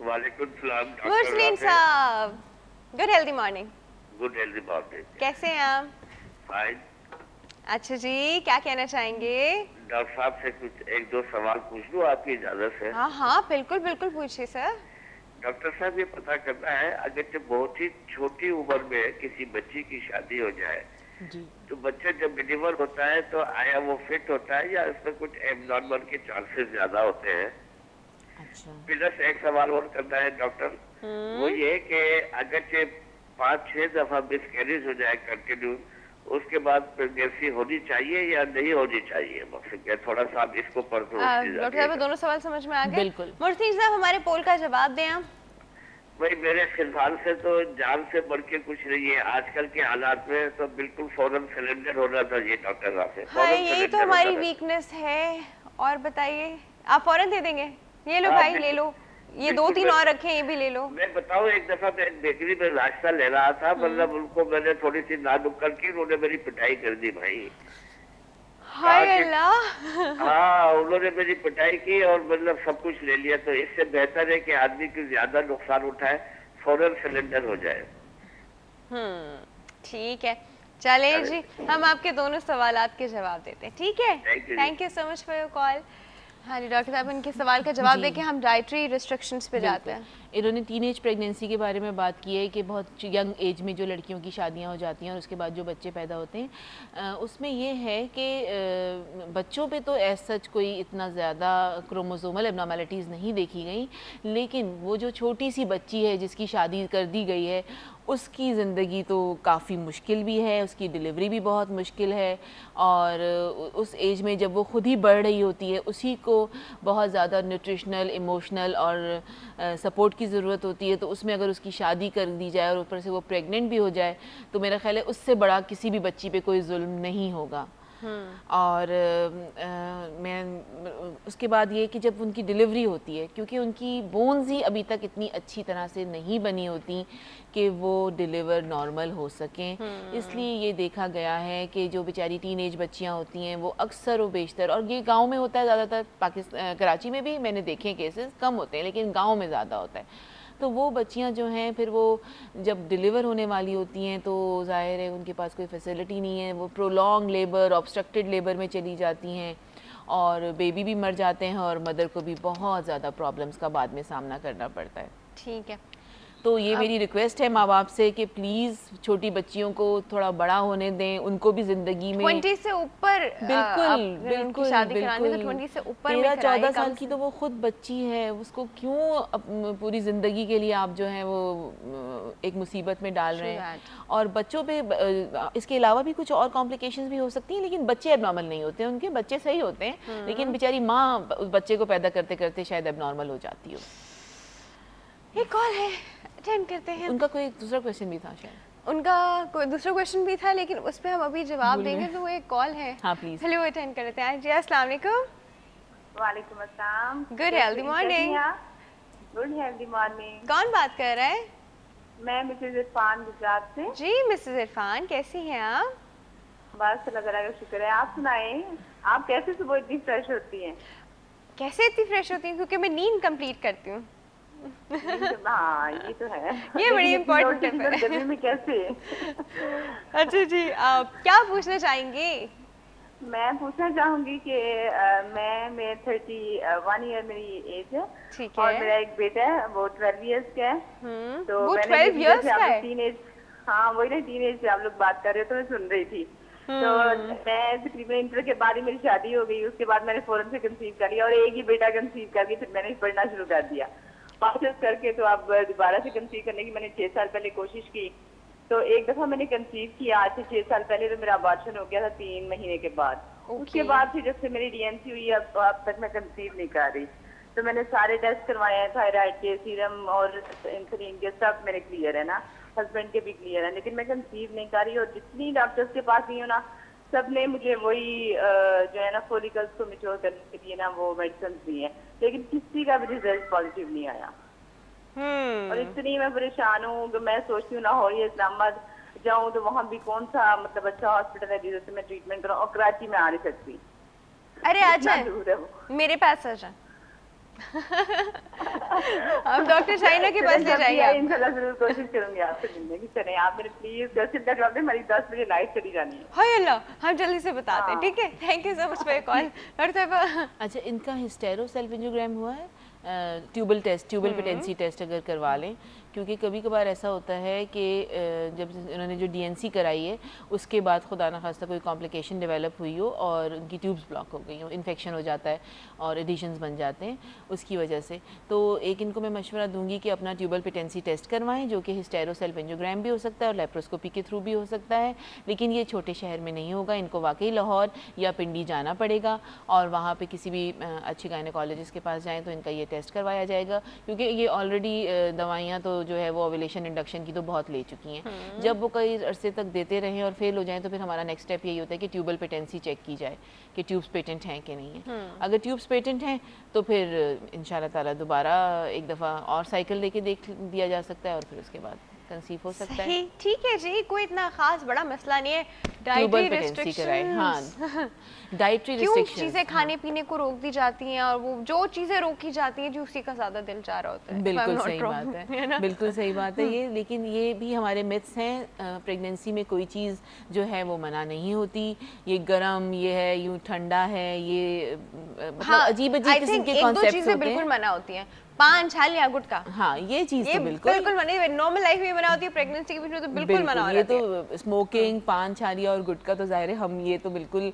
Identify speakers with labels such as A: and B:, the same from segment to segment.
A: वालेकुम सलाम doctor
B: Mursaleen
A: Rafe.
B: साहब, good healthy morning.
A: Good healthy morning.
B: कैसे हैं आप?
A: फाइन।
B: अच्छा जी, क्या कहना चाहेंगे?
A: डॉक्टर साहब से कुछ एक दो सवाल पूछ लूं आपकी इजाजत से?
B: हाँ हाँ, बिल्कुल बिल्कुल पूछिए सर।
A: डॉक्टर साहब ये पता करना है, अगर जब बहुत ही छोटी उम्र में किसी बच्ची की शादी हो जाए
C: जी।
A: तो बच्चा जब डिलीवर होता है तो आया वो फिट होता है या इसमें कुछ एबनॉर्मल के चांसेस ज्यादा होते हैं?
C: अच्छा।
A: प्लस एक सवाल और करना है डॉक्टर, वो ये कि अगर 5-6 दफा मिसकैरेज हो जाए कंटिन्यू, उसके बाद प्रेगनेंसी होनी चाहिए या नहीं होनी चाहिए? मकसद क्या, थोड़ा सा आप इसको पर रोशनी
B: डॉक्टर साहब,
A: डालिएगा।
B: दोनों सवाल समझ में आ गए?
C: बिल्कुल।
B: मुरसलीन साहब, हमारे पोल का जवाब दें आप।
A: भाई मेरे ख्याल से तो जान से बढ़ के कुछ नहीं है आजकल के हालात में, तो बिल्कुल फौरन सिलेंडर होना चाहिए डॉक्टर साहब से,
B: हाँ,
A: फौरन
B: यही तो
A: सिलेंडर
B: हमारी
A: होना चाहिए।
B: वीकनेस है। और बताइए, आप फौरन दे देंगे? ये लो
A: हाँ,
B: भाई, ले लो। ये
A: बिल्कुल।
B: 2-3 और रखे, ये भी ले लो।
A: मैं बताऊं, एक दफा मैं एक बेकरी में नाश्ता ले रहा था, मतलब उनको मैंने थोड़ी सी नानुक्कड़ की, उन्होंने मेरी पिटाई कर दी भाई। कहा
B: हाय
A: कि
B: अल्लाह।
A: हाँ, उन्होंने मेरी पिटाई की और मतलब सब कुछ ले लिया। तो इससे बेहतर है कि आदमी की ज्यादा नुकसान उठाए, फौरन सिलेंडर हो जाए।
B: ठीक है, चलें
A: अरे,
B: जी, हम आपके दोनों सवालात के जवाब देते हैं, ठीक है?
A: Thank you ji.
B: Thank you so much for your call. हाँ जी डॉक्टर साहब, इनके सवाल का जवाब
C: जी।
B: देके हम डाइटरी रिस्ट्रिक्शंस पे जाते हैं।
C: इन्होंने टीनेज प्रेगनेंसी के बारे में बात की है कि बहुत यंग एज में जो लड़कियों की शादियां हो जाती हैं और उसके बाद जो बच्चे पैदा होते हैं, उसमें ये है कि बच्चों पे तो एज सच कोई इतना ज़्यादा क्रोमोसोमल एबनॉर्मेलिटीज़ नहीं देखी गई, लेकिन वो जो छोटी सी बच्ची है जिसकी शादी कर दी गई है, उसकी ज़िंदगी तो काफ़ी मुश्किल भी है, उसकी डिलीवरी भी बहुत मुश्किल है। और उस एज में जब वो खुद ही बढ़ रही होती है, उसी को बहुत ज़्यादा न्यूट्रिशनल, इमोशनल और सपोर्ट की ज़रूरत होती है। तो उसमें अगर उसकी शादी कर दी जाए और ऊपर से वो प्रेग्नेंट भी हो जाए, तो मेरा ख्याल है उससे बड़ा किसी भी बच्ची पे कोई जुल्म नहीं होगा। और मैं उसके बाद ये कि जब उनकी डिलीवरी होती है, क्योंकि उनकी बोन्स ही अभी तक इतनी अच्छी तरह से नहीं बनी होती कि वो डिलीवर नॉर्मल हो सकें, इसलिए ये देखा गया है कि जो बेचारी टीनेज बच्चियां होती हैं वो अक्सर व बेशतर, और ये गांव में होता है ज़्यादातर, पाकिस्तान कराची में भी मैंने देखे हैं, केसेस कम होते हैं लेकिन गांव में ज़्यादा होता है। तो वो बच्चियां जो हैं फिर वो जब डिलीवर होने वाली होती हैं तो ज़ाहिर है उनके पास कोई फैसिलिटी नहीं है, वो प्रोलॉन्ग लेबर, ऑब्स्ट्रक्टेड लेबर में चली जाती हैं और बेबी भी मर जाते हैं और मदर को भी बहुत ज़्यादा प्रॉब्लम्स का बाद में सामना करना पड़ता है।
B: ठीक है,
C: तो ये मेरी रिक्वेस्ट है माँ बाप से कि प्लीज़ छोटी बच्चियों को थोड़ा बड़ा होने दें, उनको भी ज़िंदगी में
B: 20 से ऊपर
C: बिल्कुल
B: उनकी शादी करानी है तो 20 से ऊपर में
C: 13-14 साल की तो वो खुद बच्ची है, उसको क्यों पूरी ज़िंदगी के लिए आप जो है वो एक मुसीबत में डाल रहे हैं। और बच्चों पे इसके अलावा भी कुछ और कॉम्प्लिकेशंस भी हो सकती हैं, लेकिन बच्चे एबनॉर्मल नहीं होते हैं, उनके बच्चे सही होते हैं, लेकिन बेचारी माँ उस बच्चे को पैदा करते करते शायद एबनॉर्मल हो जाती हो।
B: ये कॉल है, अटेंड करते हैं।
C: उनका कोई दूसरा क्वेश्चन भी था शायद।
B: उनका कोई दूसरा क्वेश्चन भी था लेकिन उस पर हम अभी जवाब देंगे, तो वो एक कॉल है।
C: हाँ प्लीज।
B: हेलो, अटेंड कर लेते हैं जी। अस्सलाम वालेकुम।
D: वालेकुम अस्सलाम।
B: Good healthy morning.
D: Good healthy morning.
B: कौन बात कर रहा है?
D: मैं मिसेज इरफान, गुजरात से।
B: जी मिसेज इरफान, कैसी हैं आप?
D: बस अल्लाह ताला का शुक्र है। आप सुनाएं, आप कैसे सुबह इतनी फ्रेश होती हैं?
B: कैसे इतनी फ्रेश होती हैं? क्योंकि मैं नींद कंप्लीट करती हूँ।
D: हाँ ये तो है,
B: ये बड़ी इम्पोर्टेंट है।
D: गर्मी में कैसे?
B: अच्छा जी, आप क्या पूछना चाहेंगे?
D: मैं पूछना चाहूंगी कि मैं 31 ईयर मेरी एज है।
B: ठीक
D: और
B: है।
D: मेरा एक बेटा है, वो 12 ईयर्स का है। तो
B: वो
D: मैंने
B: 12 ईयर्स का है?
D: टीनेज, हाँ वही ना, टीनेज से आप लोग बात कर रहे हो तो मैं सुन रही थी। तो मैं तकरीबन इंटर के बाद ही मेरी शादी हो गई, उसके बाद मैंने फौरन से कंसीव कर लिया और एक ही बेटा कंसीव करके फिर मैंने पढ़ना शुरू कर दिया मास्टर्स करके। तो अब दोबारा से कंसीव करने की मैंने 6 साल पहले कोशिश की। तो एक दफा मैंने कंसीव किया आज से 6 साल पहले, तो मेरा अबॉर्शन हो गया था 3 महीने के बाद। उसके बाद फिर जब से मेरी डीएनसी हुई अब तक मैं कंसीव नहीं कर रही। तो मैंने सारे टेस्ट करवाए हैं, थायराइड के, सीरम और इंसुलिन के, सब मेरे क्लियर है ना, हस्बैंड के भी क्लियर है, लेकिन मैं कंसीव नहीं कर रही। और जितनी डॉक्टर्स के पास गई हूँ ना, सब ने मुझे वही जो है ना फोलिकल्स को मिच्योर करने के लिए ना वो मेडिसिन दी है, लेकिन किसी का भी रिजल्ट पॉजिटिव नहीं आया। और इतनी मैं परेशान हूँ, मैं सोचती हूँ लाहौर या इस्लामाबाद जाऊँ तो वहाँ भी कौन सा मतलब अच्छा हॉस्पिटल है जिससे मैं ट्रीटमेंट करूँ, और कराची में आ नहीं सकती।
B: अरे आ जाए, मेरे पास आ जाए। हम डॉक्टर शाइना के पास ले जाएंगे।
D: इंशाल्लाह जरूर कोशिश करूंगी आपसे मिलने की। चलें आप मेरे प्लीज 10 तक रख दें, हमारी 10 बजे लाइट चली जानी है।
B: हाय अल्लाह, हम जल्दी से बताते हैं, ठीक है? Thank you so much for your call doctor साहब।
C: अच्छा, इनका हिस्टेरो सेल्फ एंजियोग्राम हुआ है? Tubal test, tubal patency test अगर करवा लें, क्योंकि कभी कभार ऐसा होता है कि जब उन्होंने जो डीएनसी कराई है उसके बाद खुदा न खास्ता कोई कॉम्प्लिकेशन डेवलप हुई हो और उनकी ट्यूब्स ब्लॉक हो गई हो, इन्फेक्शन हो जाता है और एडिशंस बन जाते हैं उसकी वजह से। तो एक इनको मैं मशवरा दूंगी कि अपना ट्यूबल पेटेंसी टेस्ट करवाएं, जो कि हिस्टेरो सेल्फ एंजियोग्राम भी हो सकता है और लेप्रोस्कोपी के थ्रू भी हो सकता है, लेकिन ये छोटे शहर में नहीं होगा। इनको वाकई लाहौर या पिंडी जाना पड़ेगा और वहाँ पे किसी भी अच्छी गायनेकोलॉजिस्ट के पास जाएँ तो इनका ये टेस्ट करवाया जाएगा, क्योंकि ये ऑलरेडी दवाइयाँ तो जो है वो ओव्यूलेशन इंडक्शन की तो बहुत ले चुकी हैं। जब वो कई अरसे तक देते रहें और फेल हो जाएं तो फिर हमारा नेक्स्ट स्टेप यही होता है कि ट्यूबल पेटेंसी चेक की जाए कि ट्यूब्स पेटेंट हैं कि नहीं है। अगर ट्यूब्स पेटेंट हैं तो फिर इंशाल्लाह ताला दोबारा एक दफ़ा और साइकिल लेके देख दिया जा सकता है और फिर उसके बाद कंसीव हो सकता है।
B: ठीक है जी, कोई इतना खास बड़ा मसला नहीं है। डाइटरी रिस्ट्रिक्शंस,
C: हाँ, डाइटरी
B: क्यों
C: रिस्ट्रिक्शंस,
B: चीजें खाने पीने को रोक दी जाती हैं और वो जो चीजें रोकी जाती हैं जो उसी का ज्यादा दिल चाह रहा होता है।
C: बिल्कुल सही बात है, बिल्कुल सही बात है ये। लेकिन ये भी हमारे मिथ्स हैं। प्रेगनेंसी में कोई चीज़ जो है वो मना नहीं होती। ये गरम, ये है यूं ठंडा है, ये मतलब अजीब अजीब किस्म के कॉन्सेप्ट्स होते हैं।
B: चीजें बिल्कुल मना होती हैं, पान, छाल या गुटखा।
C: हाँ, ये चीज़ तो बिल्कुल
B: मना, नॉर्मल लाइफ में मना होती है, प्रेगनेंसी के बीच में तो बिल्कुल मना होती है।
C: ये तो स्मोकिंग, पान, छालिया और गुटखा तो जाहिर है हम ये तो बिल्कुल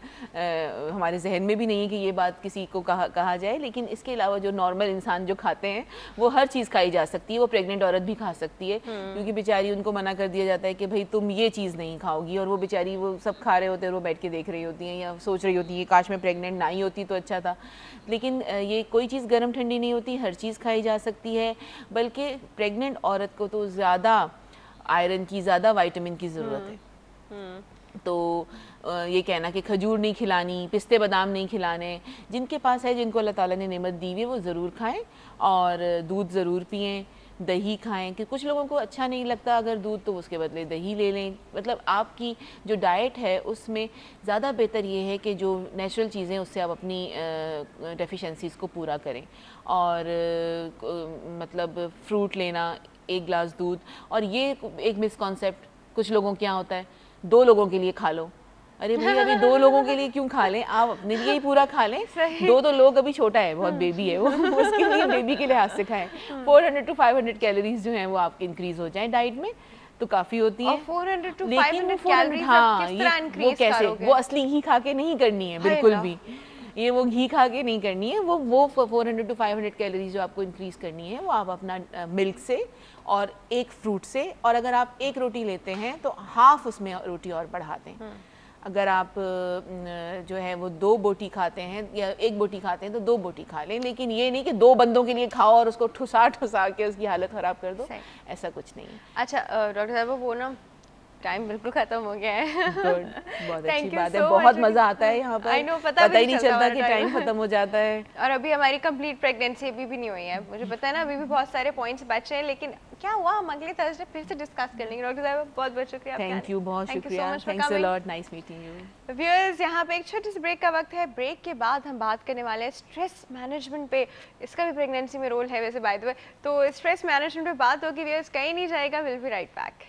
C: हमारे जहन में भी नहीं है कि ये बात किसी को कहा जाए। लेकिन इसके अलावा जो नॉर्मल इंसान जो खाते हैं वो हर चीज़ खाई जा सकती है। वो प्रेग्नेंट औरत भी खा सकती है, क्योंकि बेचारी उनको मना कर दिया जाता है कि भाई तुम ये चीज़ नहीं खाओगी, और वो बेचारी वो सब खा रहे होते हैं और वो बैठ के देख रही होती हैं या सोच रही होती है काश मैं प्रेग्नेंट ना ही होती तो अच्छा था। लेकिन ये कोई चीज़ गर्म ठंडी नहीं होती, हर चीज़ खाई जा सकती है। बल्कि प्रेग्नेंट औरत को तो ज़्यादा आयरन की, ज़्यादा विटामिन की ज़रूरत है। तो ये कहना कि खजूर नहीं खिलानी, पिस्ते बादाम नहीं खिलाने, जिनके पास है, जिनको अल्लाह ताला ने नेमत दी हुई है वो ज़रूर खाएं और दूध ज़रूर पिएं, दही खाएं। कि कुछ लोगों को अच्छा नहीं लगता अगर दूध, तो उसके बदले दही ले लें। मतलब आपकी जो डाइट है उसमें ज़्यादा बेहतर ये है कि जो नेचुरल चीज़ें उससे आप अपनी डेफिशिएंसीज़ को पूरा करें। और मतलब फ्रूट लेना, एक गिलास दूध। और ये एक मिसकॉन्सेप्ट कुछ लोगों के यहाँ होता है, 2 लोगों के लिए खा लो। अरे भाई, अभी 2 लोगों के लिए क्यों खा लें, आप अपने लिए ही पूरा खा लें। 2 तो लोग अभी छोटा है, बहुत बेबी है वो, उसके लिए बेबी के लिहाज से खाएं। 400 to 500 कैलोरीज जो हैं वो आपके इंक्रीज हो जाएं डाइट में तो काफ़ी होती है।
B: 400 to 500 कैलोरीज
C: हाँ,
B: किस तरह इंक्रीज
C: वो कैसे,
B: करोगे?
C: वो असली घी खा के नहीं करनी है बिल्कुल भी, ये वो घी खा के नहीं करनी है। वो 400 to 500 कैलोरीज जो आपको इंक्रीज करनी है वो आप अपना मिल्क से और एक फ्रूट से, और अगर आप एक रोटी लेते हैं तो हाफ उसमें रोटी और बढ़ा दें। अगर आप जो है वो 2 बोटी खाते हैं या 1 बोटी खाते हैं तो 2 बोटी खा लें, लेकिन ये नहीं कि 2 बंदों के लिए खाओ और उसको ठुसा के उसकी हालत ख़राब कर दो, ऐसा कुछ नहीं है।
B: अच्छा डॉक्टर साहब, वो ना टाइम बिल्कुल खत्म हो गया है।
C: बहुत अच्छी बात है, बहुत मजा आता है यहाँ पर, पता ही नहीं चलता कि टाइम खत्म हो जाता है।
B: और अभी हमारी कंप्लीट प्रेगनेंसी अभी भी नहीं हुई है, मुझे पता है ना, अभी भी बहुत सारे पॉइंट्स बचे हैं, लेकिन क्या हुआ हम अगले थर्सडे फिर से डिस्कस कर लेंगे। डॉक्टर साहब बहुत बहुत शुक्रिया।
C: थैंक यू, बहुत शुक्रिया, thanks a lot, nice meeting you.
B: Viewers, यहाँ पे एक छोटे से ब्रेक का वक्त है। ब्रेक के बाद हम बात करने वाले हैं स्ट्रेस मैनेजमेंट पे। इसका भी प्रेगनेंसी में रोल है वैसे बाय द वे, तो स्ट्रेस मैनेजमेंट पे बात होगी। व्यूअर्स कहीं नहीं जाएगा, विल बी राइट बैक।